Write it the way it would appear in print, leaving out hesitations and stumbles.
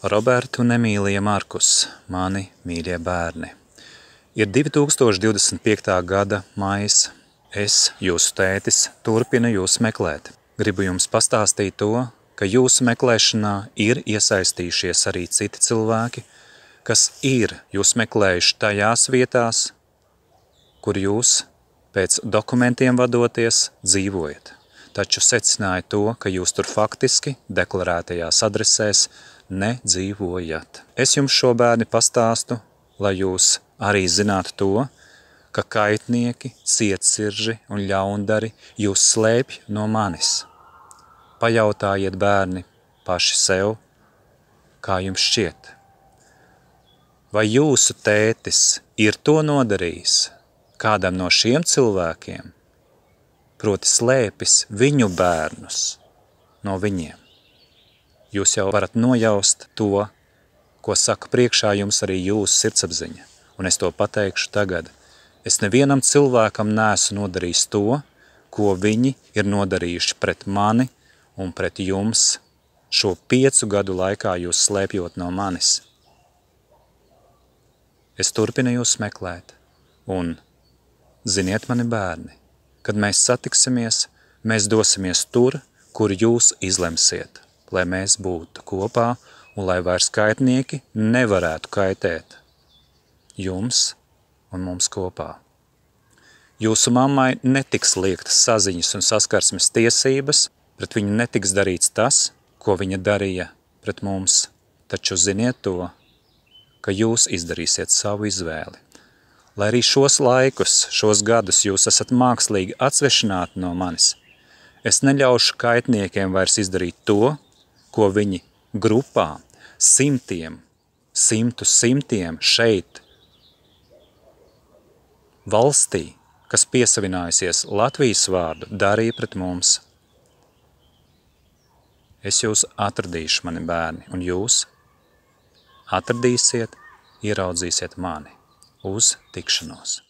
Roberta un Emīlija Markus, mani mīļie bērni. Ir 2025. gada maijs. Es, jūsu tētis, turpinu jūs meklēt. Gribu jums pastāstīt to, ka jūsu meklēšanā ir iesaistījušies arī citi cilvēki, kas ir jūs meklējuši tajās vietās, kur jūs pēc dokumentiem vadoties dzīvojat. Taču secināja to, ka jūs tur faktiski deklarētajās adresēs nedzīvojat. Es jums šo bērni pastāstu, lai jūs arī zinātu to, ka kaitnieki, cietsirdži un ļaundari jūs slēpj no manis. Pajautājiet, bērni, paši sev, kā jums šķiet. Vai jūsu tētis ir to nodarījis kādam no šiem cilvēkiem, proti slēpis viņu bērnus no viņiem? Jūs jau varat nojaust to, ko saka priekšā jums arī jūsu sirdsapziņa, un es to pateikšu tagad. Es nevienam cilvēkam neesmu nodarījis to, ko viņi ir nodarījuši pret mani un pret jums šo 5 gadu laikā jūs slēpjot no manis. Es turpinu jūs meklēt, un ziniet mani bērni, kad mēs satiksimies, mēs dosimies tur, kur jūs izlemsiet, lai mēs būtu kopā un lai vairs kaitnieki nevarētu kaitēt jums un mums kopā. Jūsu mammai netiks liektas saziņas un saskarsmes tiesības, pret viņu netiks darīts tas, ko viņa darīja pret mums, taču ziniet to, ka jūs izdarīsiet savu izvēli. Lai arī šos laikus, šos gadus jūs esat mākslīgi atsvešināti no manis, es neļaušu kaitniekiem vairs izdarīt to, ko viņi grupā, simtiem šeit, valstī, kas piesavinājusies Latvijas vārdu, darīja pret mums. Es jūs atradīšu, mani bērni, un jūs atradīsiet, ieraudzīsiet mani. Uz tikšanos!